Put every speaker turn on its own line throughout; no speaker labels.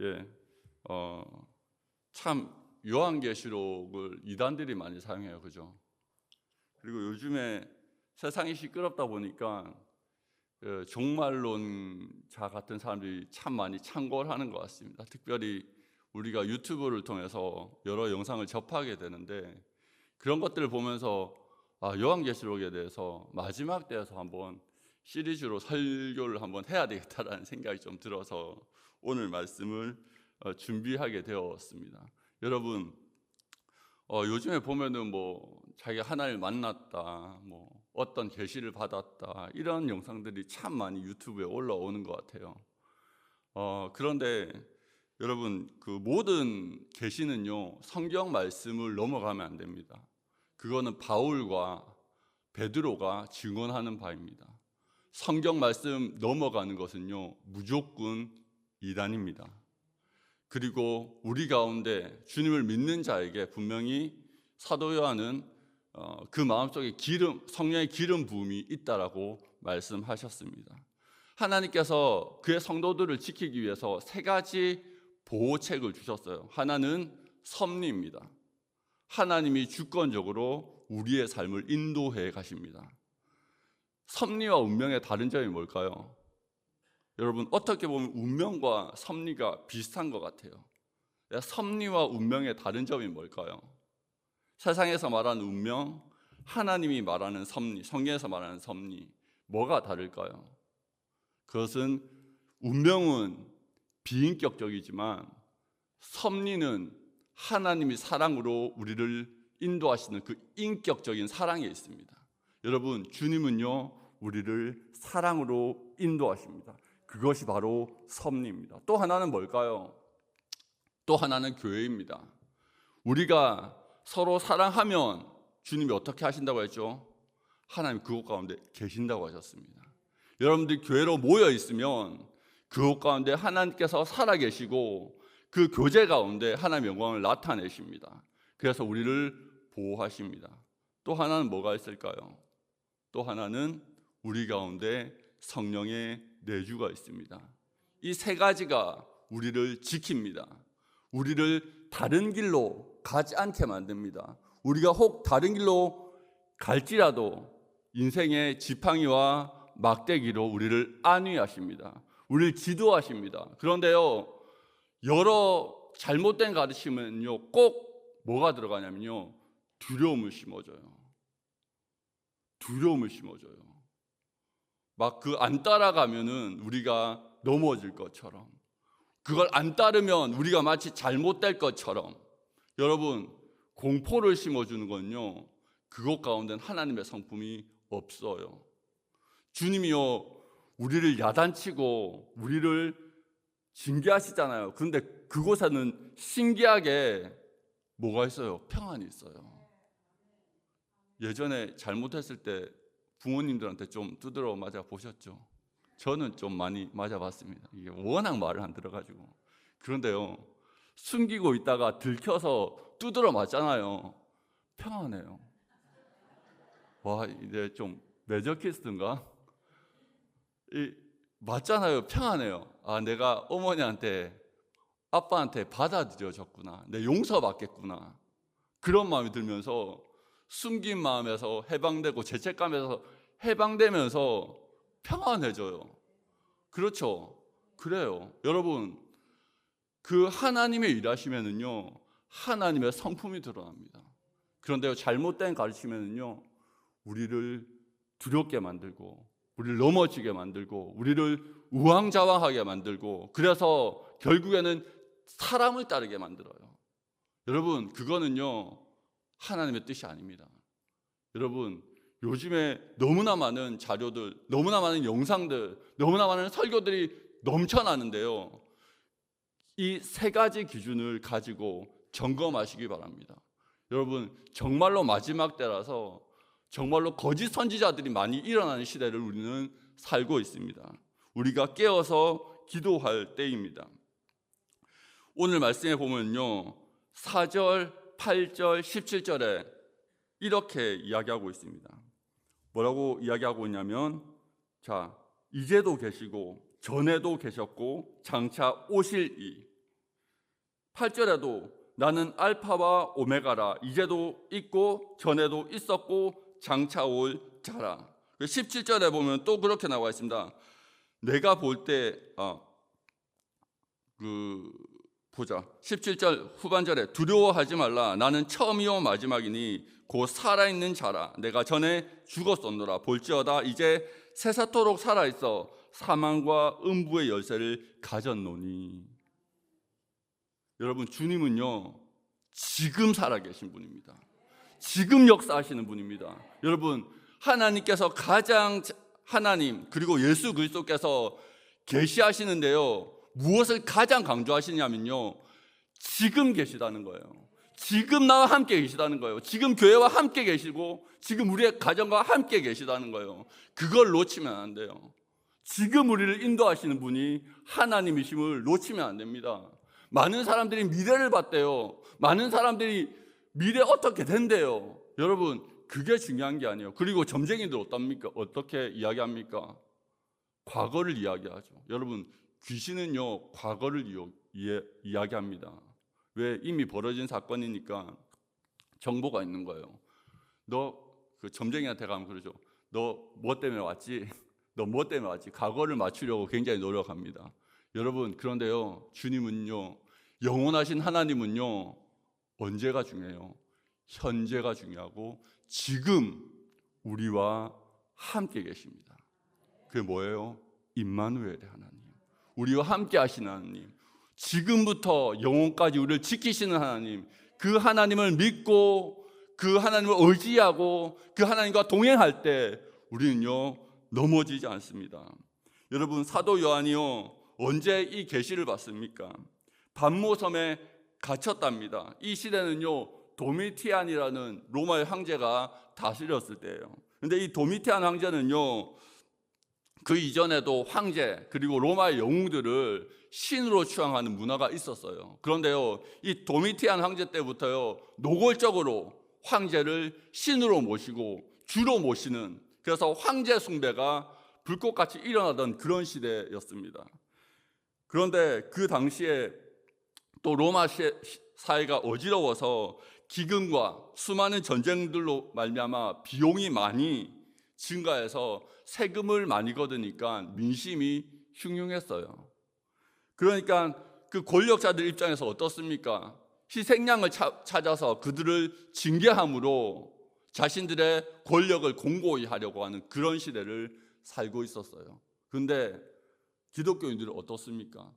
예, 참 요한계시록을 이단들이 많이 사용해요, 그죠? 그리고 요즘에 세상이 시끄럽다 보니까 종말론자 같은 사람들이 참 많이 참고를 하는 것 같습니다. 특별히 우리가 유튜브를 통해서 여러 영상을 접하게 되는데 그런 것들을 보면서 요한계시록에 대해서 마지막 때에서 한번 시리즈로 설교를 한번 해야 되겠다라는 생각이 좀 들어서 오늘 말씀을 준비하게 되었습니다. 여러분, 요즘에 보면은 뭐 자기가 하나님을 만났다, 뭐 어떤 계시를 받았다, 이런 영상들이 참 많이 유튜브에 올라오는 것 같아요. 그런데 여러분, 그 모든 계시는요 성경 말씀을 넘어가면 안 됩니다. 그거는 바울과 베드로가 증언하는 바입니다. 성경 말씀 넘어가는 것은요 무조건 이단입니다. 그리고 우리 가운데 주님을 믿는 자에게 분명히 사도 요한은 그 마음속에 성령의 기름 부음이 있다라고 말씀하셨습니다. 하나님께서 그의 성도들을 지키기 위해서 세 가지 보호책을 주셨어요. 하나는 섭리입니다. 하나님이 주권적으로 우리의 삶을 인도해 가십니다. 섭리와 운명의 다른 점이 뭘까요? 여러분, 어떻게 보면 운명과 섭리가 비슷한 것 같아요. 섭리와 운명의 다른 점이 뭘까요? 세상에서 말하는 운명, 하나님이 말하는 섭리, 성경에서 말하는 섭리, 뭐가 다를까요? 그것은 운명은 비인격적이지만 섭리는 하나님이 사랑으로 우리를 인도하시는 그 인격적인 사랑에 있습니다. 여러분, 주님은요 우리를 사랑으로 인도하십니다. 그것이 바로 섭리입니다. 또 하나는 뭘까요? 또 하나는 교회입니다. 우리가 서로 사랑하면 주님이 어떻게 하신다고 했죠? 하나님 그곳 가운데 계신다고 하셨습니다. 여러분들이 교회로 모여 있으면 그곳 가운데 하나님께서 살아계시고 그 교제 가운데 하나님의 영광을 나타내십니다. 그래서 우리를 보호하십니다. 또 하나는 뭐가 있을까요? 또 하나는 우리 가운데 성령의 내주가 있습니다. 이 세 가지가 우리를 지킵니다. 우리를 다른 길로 가지 않게 만듭니다. 우리가 혹 다른 길로 갈지라도 인생의 지팡이와 막대기로 우리를 안위하십니다. 우리를 지도하십니다. 그런데요, 여러 잘못된 가르침은요 꼭 뭐가 들어가냐면요 두려움을 심어줘요. 두려움을 심어줘요. 막 그 안 따라가면은 우리가 넘어질 것처럼, 그걸 안 따르면 우리가 마치 잘못될 것처럼. 여러분, 공포를 심어주는 건요 그것 가운데는 하나님의 성품이 없어요. 주님이요 우리를 야단치고 우리를 징계하시잖아요. 그런데 그곳에는 신기하게 뭐가 있어요? 평안이 있어요. 예전에 잘못했을 때 부모님들한테 좀 두드러 맞아 보셨죠? 저는 좀 많이 맞아 봤습니다. 이게 워낙 말을 안 들어가지고. 그런데요 숨기고 있다가 들켜서 두드러 맞잖아요. 평안해요. 와, 이제 좀 매저키스트인가? 맞잖아요. 평안해요. 내가 어머니한테 아빠한테 받아들여졌구나. 내 용서받겠구나. 그런 마음이 들면서 숨긴 마음에서 해방되고 죄책감에서 해방되면서 평안해져요. 그렇죠? 그래요. 여러분, 그 하나님의 일하시면은요 하나님의 성품이 드러납니다. 그런데요 잘못된 가르치면은요 우리를 두렵게 만들고 우리를 넘어지게 만들고 우리를 우왕좌왕하게 만들고 그래서 결국에는 사람을 따르게 만들어요. 여러분, 그거는요 하나님의 뜻이 아닙니다. 여러분, 요즘에 너무나 많은 자료들, 너무나 많은 영상들, 너무나 많은 설교들이 넘쳐나는데요 이 세 가지 기준을 가지고 점검하시기 바랍니다. 여러분, 정말로 마지막 때라서 정말로 거짓 선지자들이 많이 일어나는 시대를 우리는 살고 있습니다. 우리가 깨어서 기도할 때입니다. 오늘 말씀에 보면요 4절, 8절, 17절에 이렇게 이야기하고 있습니다. 뭐라고 이야기하고 있냐면, 자, 이제도 계시고 전에도 계셨고 장차 오실 이, 8절에도 나는 알파와 오메가라, 이제도 있고 전에도 있었고 장차 올 자라. 17절에 보면 또 그렇게 나와 있습니다. 내가 볼 때 보자. 17절 후반절에 두려워하지 말라. 나는 처음이요 마지막이니 곧 살아있는 자라. 내가 전에 죽었었노라. 볼지어다 이제 새사토록 살아있어 사망과 음부의 열쇠를 가졌노니. 여러분, 주님은요 지금 살아계신 분입니다. 지금 역사하시는 분입니다. 여러분, 하나님께서 가장 하나님 그리고 예수 그리스도께서 계시하시는데요, 무엇을 가장 강조하시냐면요, 지금 계시다는 거예요. 지금 나와 함께 계시다는 거예요. 지금 교회와 함께 계시고 지금 우리의 가정과 함께 계시다는 거예요. 그걸 놓치면 안 돼요. 지금 우리를 인도하시는 분이 하나님이심을 놓치면 안 됩니다. 많은 사람들이 미래를 봤대요. 많은 사람들이 미래 어떻게 된대요. 여러분, 그게 중요한 게 아니에요. 그리고 점쟁이들 어떻게 이야기합니까? 과거를 이야기하죠. 여러분, 귀신은요 과거를 이야기합니다. 왜? 이미 벌어진 사건이니까 정보가 있는 거예요. 그 점쟁이한테 가면 그러죠. 너 뭐 때문에 왔지? 너 뭐 때문에 왔지? 과거를 맞추려고 굉장히 노력합니다. 여러분, 그런데요 주님은요, 영원하신 하나님은요 언제가 중요해요? 현재가 중요하고 지금 우리와 함께 계십니다. 그게 뭐예요? 임마누엘의 하나님, 우리와 함께 하시는 하나님, 지금부터 영원까지 우리를 지키시는 하나님, 그 하나님을 믿고 그 하나님을 의지하고 그 하나님과 동행할 때 우리는요 넘어지지 않습니다. 여러분, 사도 요한이요 언제 이 계시를 받습니까? 반모섬에 갇혔답니다. 이 시대는요 도미티안이라는 로마의 황제가 다스렸을 때예요. 근데 이 도미티안 황제는요 그 이전에도 황제 그리고 로마의 영웅들을 신으로 추앙하는 문화가 있었어요. 그런데요 이 도미티안 황제 때부터요 노골적으로 황제를 신으로 모시고 주로 모시는, 그래서 황제 숭배가 불꽃같이 일어나던 그런 시대였습니다. 그런데 그 당시에 또 로마 사회가 어지러워서 기근과 수많은 전쟁들로 말미암아 비용이 많이 증가해서 세금을 많이 걷으니까 민심이 흉흉했어요. 그러니까 그 권력자들 입장에서 어떻습니까? 희생양을 찾아서 그들을 징계함으로 자신들의 권력을 공고히 하려고 하는 그런 시대를 살고 있었어요. 그런데 기독교인들은 어떻습니까?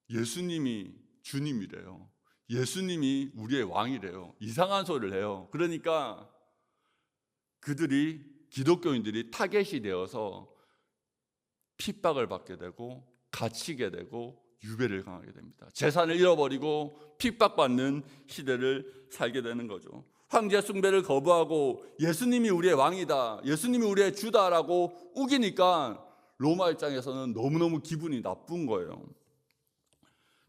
예수님이 주님이래요. 예수님이 우리의 왕이래요. 이상한 소리를 해요. 그러니까 기독교인들이 타겟이 되어서 핍박을 받게 되고 갇히게 되고 유배를 당하게 됩니다. 재산을 잃어버리고 핍박받는 시대를 살게 되는 거죠. 황제 숭배를 거부하고 예수님이 우리의 왕이다, 예수님이 우리의 주다라고 우기니까 로마 입장에서는 너무너무 기분이 나쁜 거예요.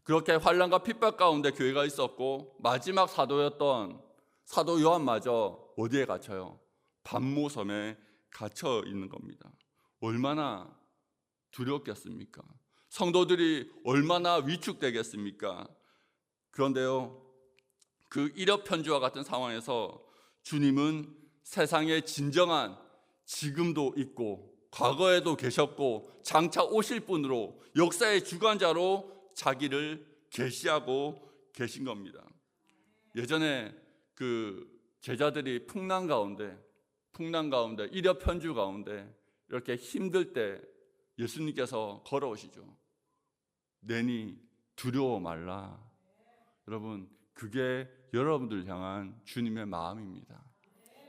그렇게 환난과 핍박 가운데 교회가 있었고 마지막 사도였던 사도 요한마저 어디에 갇혀요? 반모섬에 갇혀 있는 겁니다. 얼마나 두렵겠습니까? 성도들이 얼마나 위축되겠습니까? 그런데요 그 일엽편주와 같은 상황에서 주님은 세상의 진정한 지금도 있고 과거에도 계셨고 장차 오실 분으로 역사의 주관자로 자기를 계시하고 계신 겁니다. 예전에 그 제자들이 풍랑 가운데 일엽편주 가운데 이렇게 힘들 때 예수님께서 걸어오시죠. 내니 두려워 말라. 여러분, 그게 여러분들 향한 주님의 마음입니다.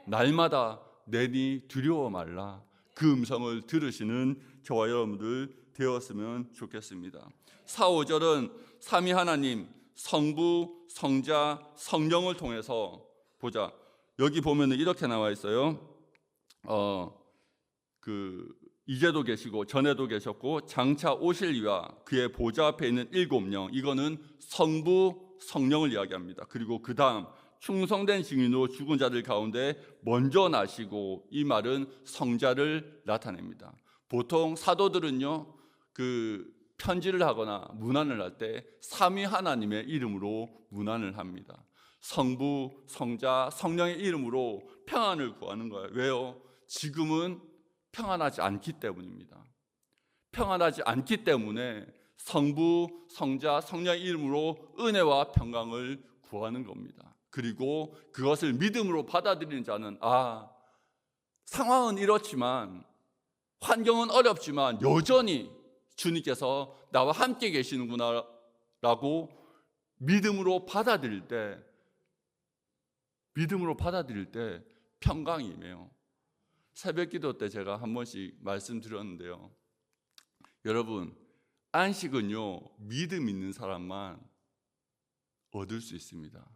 날마다 내니 두려워 말라, 그 음성을 들으시는 저와 여러분들 되었으면 좋겠습니다. 4, 5절은 삼위 하나님 성부, 성자, 성령을 통해서 보자. 여기 보면 이렇게 나와 있어요. 이제도 계시고 전에도 계셨고 장차 오실 이와 그의 보좌 앞에 있는 7명, 이거는 성부, 성령을 이야기합니다. 그리고 그 다음 충성된 증인으로 죽은 자들 가운데 먼저 나시고, 이 말은 성자를 나타냅니다. 보통 사도들은요 그 편지를 하거나 문안을 할 때 삼위 하나님의 이름으로 문안을 합니다. 성부, 성자, 성령의 이름으로 평안을 구하는 거예요. 왜요? 지금은 평안하지 않기 때문입니다. 평안하지 않기 때문에 성부, 성자, 성령의 이름으로 은혜와 평강을 구하는 겁니다. 그리고 그것을 믿음으로 받아들이는 자는 상황은 이렇지만, 환경은 어렵지만 여전히 주님께서 나와 함께 계시는구나 라고 믿음으로 받아들일 때 평강이 임해요. 새벽기도 때 제가 한 번씩 말씀드렸는데요, 여러분, 안식은요 믿음 있는 사람만 얻을 수 있습니다.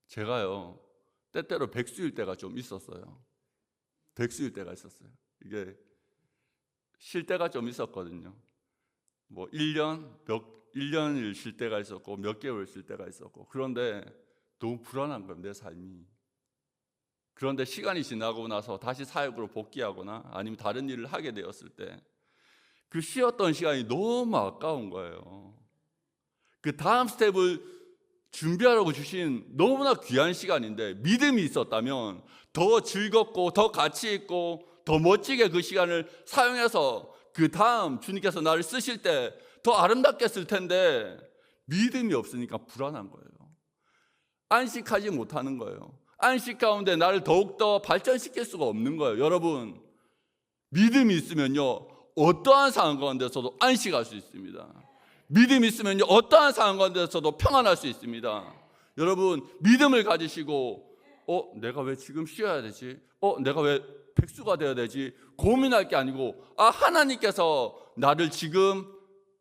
제가요 때때로 백수일 때가 좀 있었어요. 이게 쉴 때가 좀 있었거든요. 1년을 쉴 때가 있었고 몇 개월 쉴 때가 있었고, 그런데 너무 불안한 거예요, 내 삶이. 그런데 시간이 지나고 나서 다시 사역으로 복귀하거나 아니면 다른 일을 하게 되었을 때 그 쉬었던 시간이 너무 아까운 거예요. 그 다음 스텝을 준비하라고 주신 너무나 귀한 시간인데, 믿음이 있었다면 더 즐겁고 더 가치 있고 더 멋지게 그 시간을 사용해서 그 다음 주님께서 나를 쓰실 때 더 아름답게 쓸 텐데, 믿음이 없으니까 불안한 거예요. 안식하지 못하는 거예요. 안식 가운데 나를 더욱더 발전시킬 수가 없는 거예요. 여러분, 믿음이 있으면요 어떠한 상황 가운데서도 안식할 수 있습니다. 믿음이 있으면요 어떠한 상황 가운데서도 평안할 수 있습니다. 여러분, 믿음을 가지시고 내가 왜 지금 쉬어야 되지? 내가 왜 백수가 되어야 되지? 고민할 게 아니고, 하나님께서 나를 지금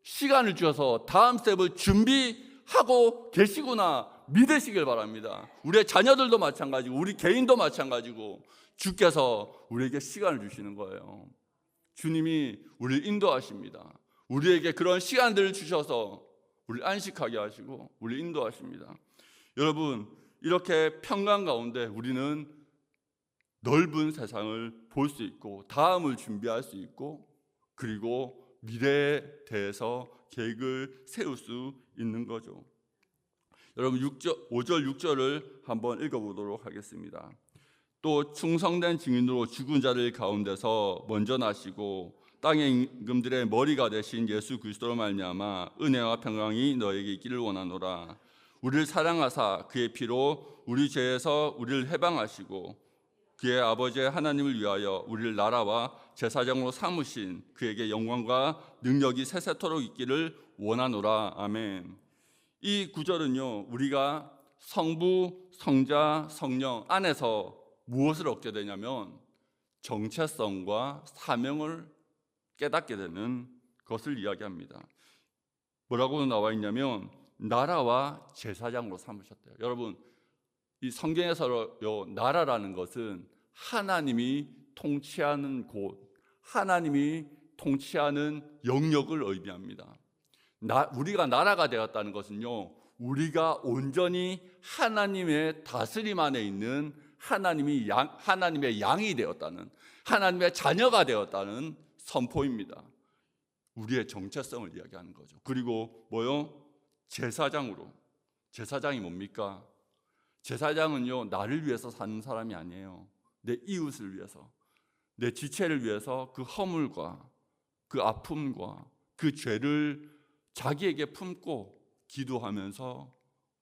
시간을 주셔서 다음 스텝을 준비하고 계시구나 믿으시길 바랍니다. 우리의 자녀들도 마찬가지고 우리 개인도 마찬가지고 주께서 우리에게 시간을 주시는 거예요. 주님이 우리를 인도하십니다. 우리에게 그런 시간들을 주셔서 우리를 안식하게 하시고 우리를 인도하십니다. 여러분, 이렇게 평강 가운데 우리는 넓은 세상을 볼 수 있고 다음을 준비할 수 있고, 그리고 미래에 대해서 계획을 세울 수 있는 거죠. 여러분, 5절 6절을 한번 읽어보도록 하겠습니다. 또 충성된 증인으로 죽은 자들 가운데서 먼저 나시고 땅의 임금들의 머리가 되신 예수 그리스도로 말미암아 은혜와 평강이 너에게 있기를 원하노라. 우리를 사랑하사 그의 피로 우리 죄에서 우리를 해방하시고 그의 아버지 하나님을 위하여 우리를 나라와 제사장으로 삼으신 그에게 영광과 능력이 세세토록 있기를 원하노라. 아멘. 이 구절은요 우리가 성부, 성자, 성령 안에서 무엇을 얻게 되냐면 정체성과 사명을 깨닫게 되는 것을 이야기합니다. 뭐라고 나와 있냐면 나라와 제사장으로 삼으셨대요. 여러분, 이 성경에서요 나라라는 것은 하나님이 통치하는 곳, 하나님이 통치하는 영역을 의미합니다. 우리가 나라가 되었다는 것은요 우리가 온전히 하나님의 다스림 안에 있는 하나님의 양이 되었다는, 하나님의 자녀가 되었다는 선포입니다. 우리의 정체성을 이야기하는 거죠. 그리고 제사장으로. 제사장이 뭡니까? 제사장은요 나를 위해서 사는 사람이 아니에요. 내 이웃을 위해서, 내 지체를 위해서 그 허물과 그 아픔과 그 죄를 자기에게 품고 기도하면서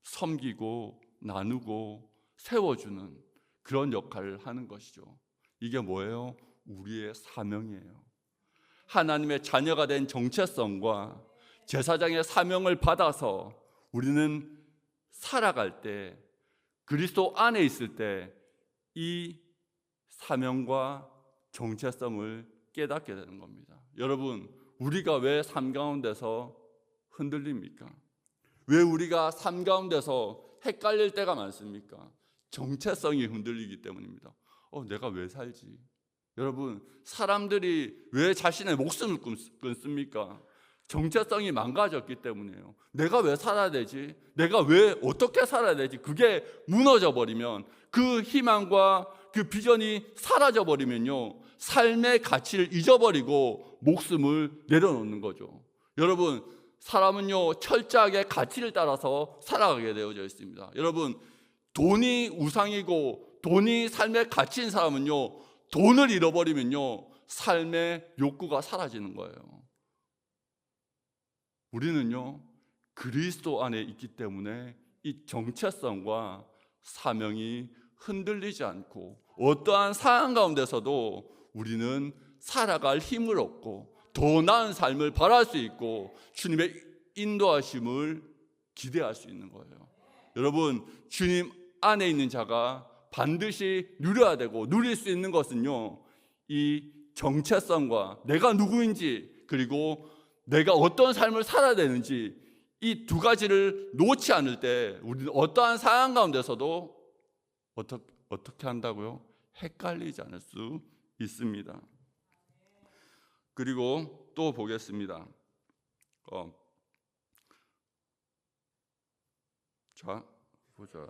섬기고 나누고 세워주는 그런 역할을 하는 것이죠. 이게 뭐예요? 우리의 사명이에요. 하나님의 자녀가 된 정체성과 제사장의 사명을 받아서 우리는 살아갈 때, 그리스도 안에 있을 때 이 사명과 정체성을 깨닫게 되는 겁니다. 여러분, 우리가 왜 삶 가운데서 흔들립니까? 왜 우리가 삶 가운데서 헷갈릴 때가 많습니까? 정체성이 흔들리기 때문입니다. 내가 왜 살지? 여러분, 사람들이 왜 자신의 목숨을 끊습니까? 정체성이 망가졌기 때문이에요. 내가 왜 살아야 되지? 내가 왜 어떻게 살아야 되지? 그게 무너져 버리면, 그 희망과 그 비전이 사라져 버리면요 삶의 가치를 잊어버리고 목숨을 내려놓는 거죠. 여러분, 사람은요 철저하게 가치를 따라서 살아가게 되어져 있습니다. 여러분, 돈이 우상이고 돈이 삶의 가치인 사람은요 돈을 잃어버리면요 삶의 욕구가 사라지는 거예요. 우리는요 그리스도 안에 있기 때문에 이 정체성과 사명이 흔들리지 않고 어떠한 상황 가운데서도 우리는 살아갈 힘을 얻고 더 나은 삶을 바랄 수 있고 주님의 인도하심을 기대할 수 있는 거예요. 여러분, 주님 안에 있는 자가 반드시 누려야 되고 누릴 수 있는 것은요 이 정체성과 내가 누구인지 그리고 내가 어떤 삶을 살아야 되는지 이 두 가지를 놓지 않을 때 우리는 어떠한 상황 가운데서도 어떻게 한다고요? 헷갈리지 않을 수 있습니다. 그리고 또 보겠습니다. 자, 보자.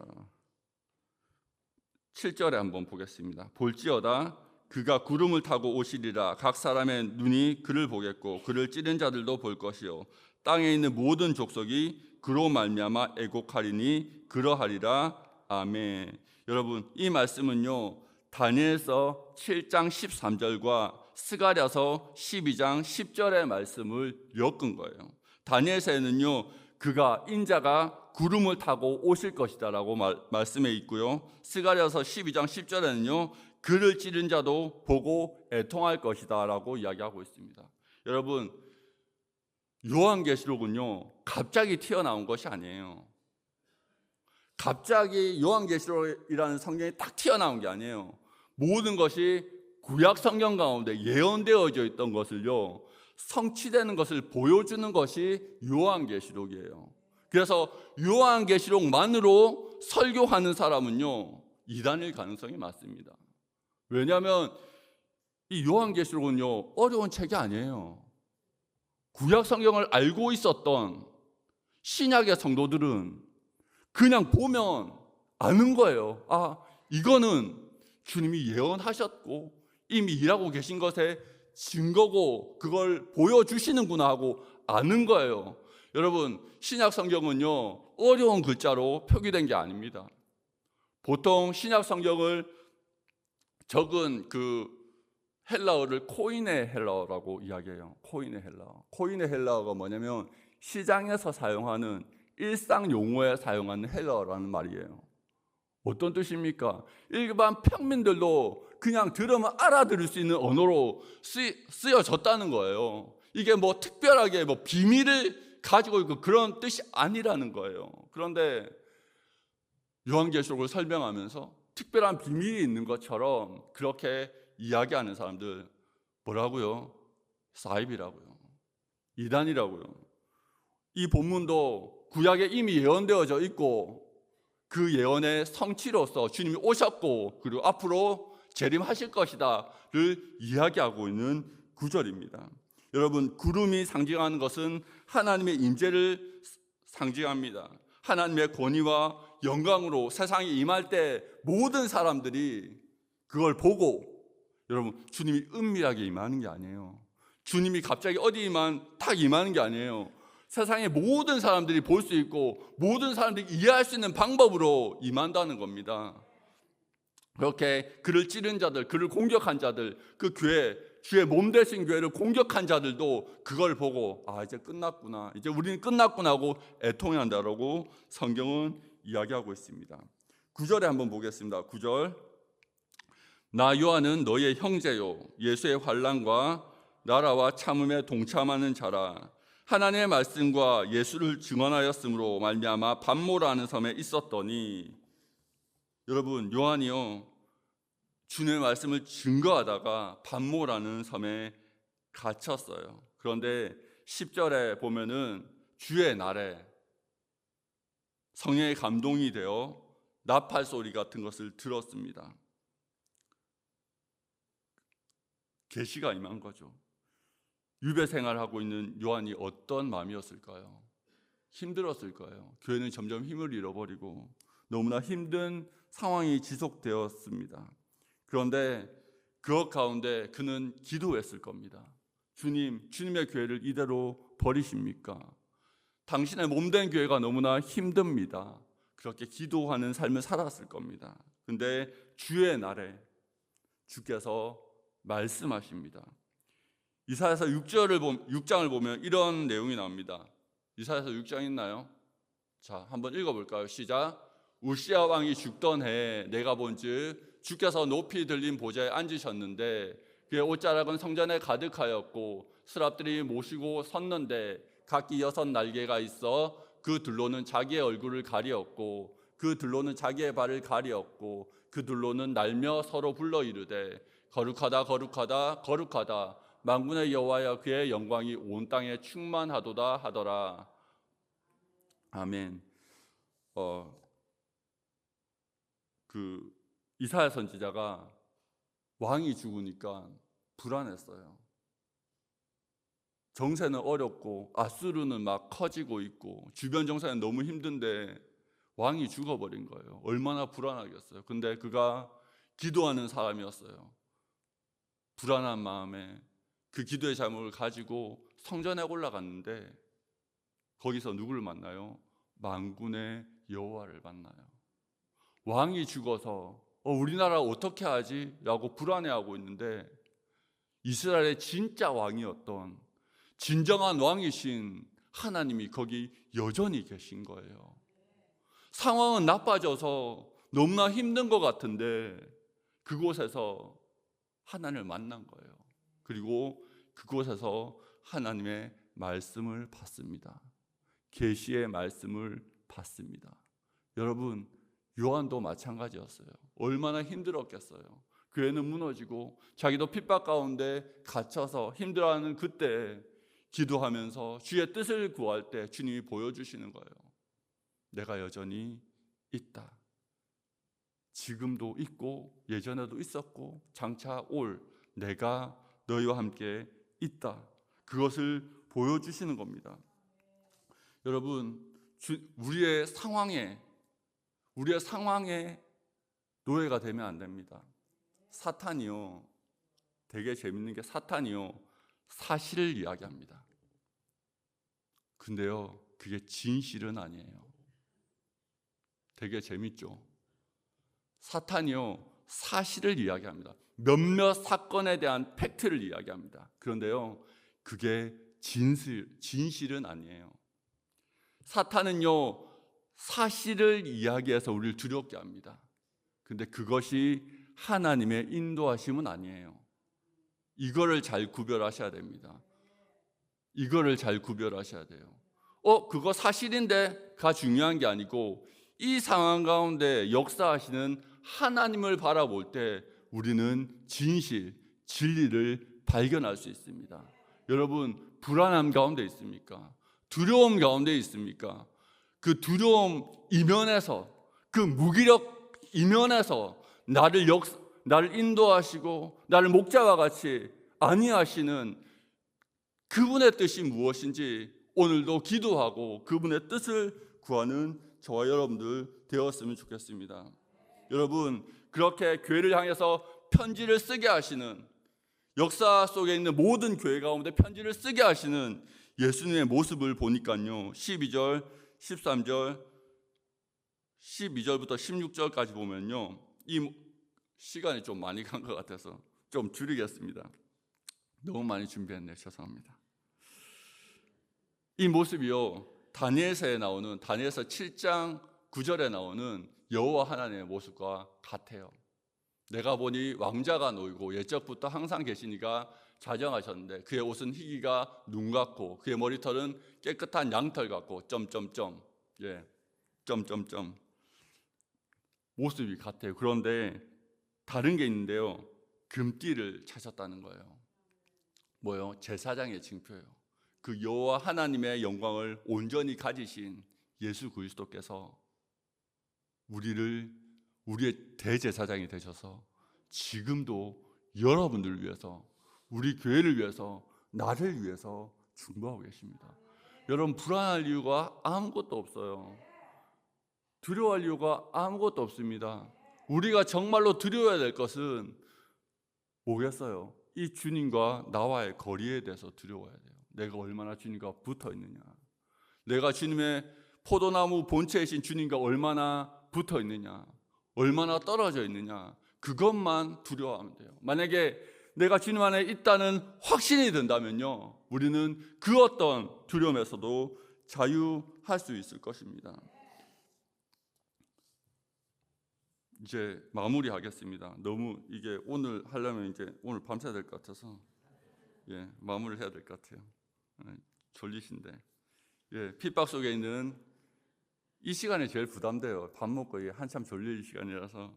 7절에 한번 보겠습니다. 볼지어다 그가 구름을 타고 오시리라. 각 사람의 눈이 그를 보겠고 그를 찌른 자들도 볼 것이요 땅에 있는 모든 족속이 그로 말미암아 애곡하리니 그러하리라. 아멘. 여러분, 이 말씀은요 다니엘서 7장 13절과 스가랴서 12장 10절의 말씀을 엮은 거예요. 다니엘서에는요 그가 인자가 구름을 타고 오실 것이다라고 말씀해 있고요, 스가랴서 12장 10절에는요 그를 찌른 자도 보고 애통할 것이다라고 이야기하고 있습니다. 여러분, 요한계시록은요 갑자기 튀어나온 것이 아니에요. 갑자기 요한계시록이라는 성경이 딱 튀어나온 게 아니에요. 모든 것이 구약 성경 가운데 예언되어져 있던 것을요 성취되는 것을 보여주는 것이 요한계시록이에요. 그래서 요한계시록만으로 설교하는 사람은요 이단일 가능성이 많습니다. 왜냐하면 이 요한계시록은요 어려운 책이 아니에요. 구약 성경을 알고 있었던 신약의 성도들은 그냥 보면 아는 거예요. 아, 이거는 주님이 예언하셨고 이미 일하고 계신 것의 증거고 그걸 보여주시는구나 하고 아는 거예요. 여러분, 신약 성경은요 어려운 글자로 표기된 게 아닙니다. 보통 신약 성경을 적은 그 헬라어를 코이네 헬라어라고 이야기해요. 코이네 헬라어. 코이네 헬라어가 뭐냐면 시장에서 사용하는 일상 용어에 사용하는 헬라어라는 말이에요. 어떤 뜻입니까? 일반 평민들도 그냥 들으면 알아들을 수 있는 언어로 쓰여졌다는 거예요. 이게 뭐 특별하게 뭐 비밀을 가지고 있고 그런 뜻이 아니라는 거예요. 그런데 요한계시록을 설명하면서 특별한 비밀이 있는 것처럼 그렇게 이야기하는 사람들 뭐라고요? 사입이라고요. 이단이라고요. 이 본문도 구약에 이미 예언되어져 있고 그 예언의 성취로서 주님이 오셨고 그리고 앞으로 재림하실 것이다를 이야기하고 있는 구절입니다. 여러분, 구름이 상징하는 것은 하나님의 임재를 상징합니다. 하나님의 권위와 영광으로 세상에 임할 때 모든 사람들이 그걸 보고, 여러분, 주님이 은밀하게 임하는 게 아니에요. 주님이 갑자기 어디만 딱 임하는 게 아니에요. 세상의 모든 사람들이 볼 수 있고 모든 사람들이 이해할 수 있는 방법으로 임한다는 겁니다. 그렇게 그를 찌른 자들, 그를 공격한 자들, 그 교회, 주의 몸 되신 교회를 공격한 자들도 그걸 보고 아, 이제 끝났구나, 이제 우리는 끝났구나 하고 애통한다라고 성경은 이야기하고 있습니다. 9절에 한번 보겠습니다. 9절, 나 요한은 너의 형제요 예수의 환난과 나라와 참음에 동참하는 자라. 하나님의 말씀과 예수를 증언하였으므로 말미암아 반모라는 섬에 있었더니, 여러분, 요한이요 주님의 말씀을 증거하다가 반모라는 섬에 갇혔어요. 그런데 10절에 보면은 주의 날에 성령의 감동이 되어 나팔 소리 같은 것을 들었습니다. 계시가 임한 거죠. 유배 생활하고 있는 요한이 어떤 마음이었을까요? 힘들었을 거예요. 교회는 점점 힘을 잃어버리고 너무나 힘든 상황이 지속되었습니다. 그런데 그 가운데 그는 기도했을 겁니다. 주님, 주님의 교회를 이대로 버리십니까? 당신의 몸된 교회가 너무나 힘듭니다. 그렇게 기도하는 삶을 살았을 겁니다. 근데 주의 날에 주께서 말씀하십니다. 이사야서 6장을 보면 이런 내용이 나옵니다. 이사야서 6장 있나요? 자, 한번 읽어볼까요? 시작. 우시야 왕이 죽던 해에 내가 본즉 주께서 높이 들린 보좌에 앉으셨는데 그의 옷자락은 성전에 가득하였고 스랍들이 모시고 섰는데 각기 6 날개가 있어 그 둘로는 자기의 얼굴을 가리었고 그 둘로는 자기의 발을 가리었고 그 둘로는 날며 서로 불러 이르되 거룩하다 거룩하다 거룩하다 만군의 여호와여 그의 영광이 온 땅에 충만하도다 하더라. 아멘. 이사야 선지자가 왕이 죽으니까 불안했어요. 정세는 어렵고 아수르는 막 커지고 있고 주변 정세는 너무 힘든데 왕이 죽어버린 거예요. 얼마나 불안하겠어요. 근데 그가 기도하는 사람이었어요. 불안한 마음에 그 기도의 제목을 가지고 성전에 올라갔는데 거기서 누구를 만나요? 만군의 여호와를 만나요. 왕이 죽어서 우리나라 어떻게 하지? 라고 불안해하고 있는데 이스라엘의 진짜 왕이었던 진정한 왕이신 하나님이 거기 여전히 계신 거예요. 상황은 나빠져서 너무나 힘든 것 같은데 그곳에서 하나님을 만난 거예요. 그리고 그곳에서 하나님의 말씀을 받습니다. 계시의 말씀을 받습니다. 여러분, 요한도 마찬가지였어요. 얼마나 힘들었겠어요. 교회는 무너지고 자기도 핍박 가운데 갇혀서 힘들어하는 그때 기도하면서 주의 뜻을 구할 때 주님이 보여주시는 거예요. 내가 여전히 있다. 지금도 있고 예전에도 있었고 장차 올 내가 너희와 함께 있다. 그것을 보여주시는 겁니다. 여러분, 우리의 상황에 노예가 되면 안 됩니다. 사탄이요, 되게 재밌는 게 사탄이요 사실을 이야기합니다. 근데요 그게 진실은 아니에요. 되게 재밌죠. 사탄이요 사실을 이야기합니다. 몇몇 사건에 대한 팩트를 이야기합니다. 그런데요 그게 진실은 아니에요. 사탄은요 사실을 이야기해서 우리를 두렵게 합니다. 근데 그것이 하나님의 인도하심은 아니에요. 이거를 잘 구별하셔야 됩니다. 이거를 잘 구별하셔야 돼요. 그거 사실인데가 중요한 게 아니고 이 상황 가운데 역사하시는 하나님을 바라볼 때 우리는 진실, 진리를 발견할 수 있습니다. 여러분, 불안함 가운데 있습니까? 두려움 가운데 있습니까? 그 두려움 이면에서, 그 무기력 이면에서 나를 인도하시고 나를 목자와 같이 안위하시는 그분의 뜻이 무엇인지 오늘도 기도하고 그분의 뜻을 구하는 저와 여러분들 되었으면 좋겠습니다. 여러분, 그렇게 교회를 향해서 편지를 쓰게 하시는, 역사 속에 있는 모든 교회 가운데 편지를 쓰게 하시는 예수님의 모습을 보니까요 12절, 13절, 12절부터 16절까지 보면요 이 시간이 좀 많이 간 것 같아서 좀 줄이겠습니다. 너무 많이 준비했네요. 죄송합니다. 이 모습이요 다니엘서에 나오는, 다니엘서 7장 9절에 나오는 여호와 하나님의 모습과 같아요. 내가 보니 왕자가 놓이고 옛적부터 항상 계시니가 자정하셨는데 그의 옷은 희기가 눈 같고 그의 머리털은 깨끗한 양털 같고 점점점 모습이 같아요. 그런데 다른 게 있는데요 금띠를 차셨다는 거예요. 뭐요? 제사장의 징표예요. 그 여호와 하나님의 영광을 온전히 가지신 예수 그리스도께서 우리의 대제사장이 되셔서 지금도 여러분들을 위해서, 우리 교회를 위해서, 나를 위해서 중보하고 계십니다. 여러분, 불안할 이유가 아무것도 없어요. 두려워할 이유가 아무것도 없습니다. 우리가 정말로 두려워야 될 것은 뭐겠어요? 이 주님과 나와의 거리에 대해서 두려워야 돼요. 내가 얼마나 주님과 붙어 있느냐, 내가 주님의 포도나무 본체이신 주님과 얼마나 붙어 있느냐, 얼마나 떨어져 있느냐, 그것만 두려워하면 돼요. 만약에 내가 주님 안에 있다는 확신이 든다면요, 우리는 그 어떤 두려움에서도 자유할 수 있을 것입니다. 이제 마무리하겠습니다. 너무 이게 오늘 하려면 이제 오늘 밤새야 될 것 같아서 마무리를 해야 될 것 같아요. 졸리신데 핍박 속에 있는 이 시간이 제일 부담돼요. 밥 먹고 한참 졸릴 시간이라서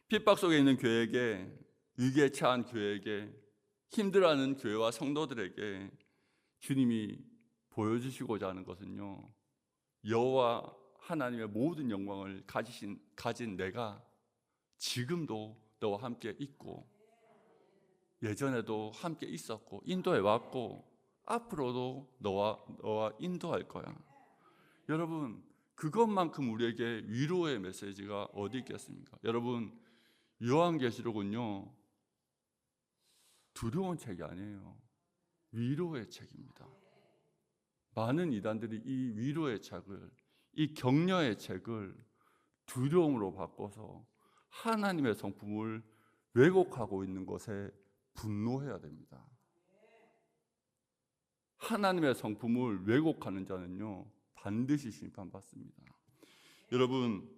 핍박 속에 있는 교회에게, 위기에 처한 교회에게, 힘들어하는 교회와 성도들에게 주님이 보여주시고자 하는 것은요, 여호와 하나님의 모든 영광을 가진 내가 지금도 너와 함께 있고, 예전에도 함께 있었고 인도해 왔고 앞으로도 너와 인도할 거야. 여러분, 그것만큼 우리에게 위로의 메시지가 어디 있겠습니까? 여러분, 요한계시록은요, 두려운 책이 아니에요. 위로의 책입니다. 많은 이단들이 이 위로의 책을, 이 격려의 책을 두려움으로 바꿔서 하나님의 성품을 왜곡하고 있는 것에 분노해야 됩니다. 하나님의 성품을 왜곡하는 자는요, 반드시 심판받습니다. 여러분,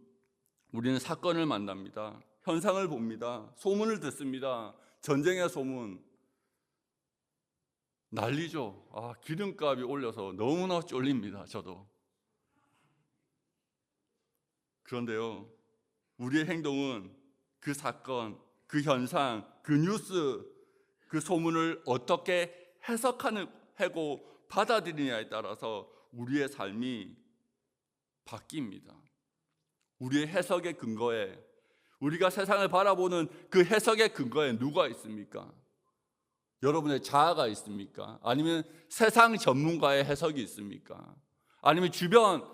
우리는 사건을 만납니다. 현상을 봅니다. 소문을 듣습니다. 전쟁의 소문, 난리죠. 기름값이 올려서 너무나 쫄립니다. 저도. 그런데요, 우리의 행동은 그 사건, 그 현상, 그 뉴스, 그 소문을 어떻게 해석하고 받아들이냐에 따라서 우리의 삶이 바뀝니다. 우리의 해석의 근거에, 우리가 세상을 바라보는 그 해석의 근거에 누가 있습니까? 여러분의 자아가 있습니까? 아니면 세상 전문가의 해석이 있습니까? 아니면 주변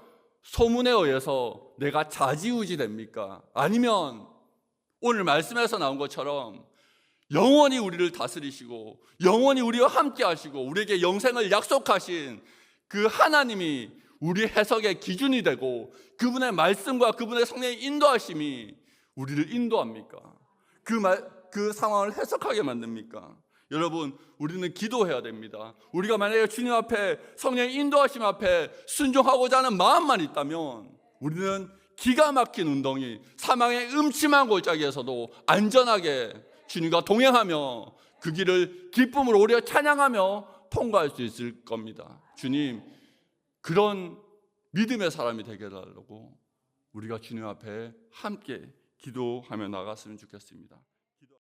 소문에 의해서 내가 좌지우지 됩니까? 아니면 오늘 말씀에서 나온 것처럼 영원히 우리를 다스리시고 영원히 우리와 함께 하시고 우리에게 영생을 약속하신 그 하나님이 우리 해석의 기준이 되고 그분의 말씀과 그분의 성령의 인도하심이 우리를 인도합니까? 그 상황을 해석하게 만듭니까? 여러분, 우리는 기도해야 됩니다. 우리가 만약에 주님 앞에, 성령의 인도하심 앞에 순종하고자 하는 마음만 있다면 우리는 기가 막힌 운동이 사망의 음침한 골짜기에서도 안전하게 주님과 동행하며 그 길을 기쁨으로 오래 찬양하며 통과할 수 있을 겁니다. 주님, 그런 믿음의 사람이 되게 해달라고 우리가 주님 앞에 함께 기도하며 나갔으면 좋겠습니다.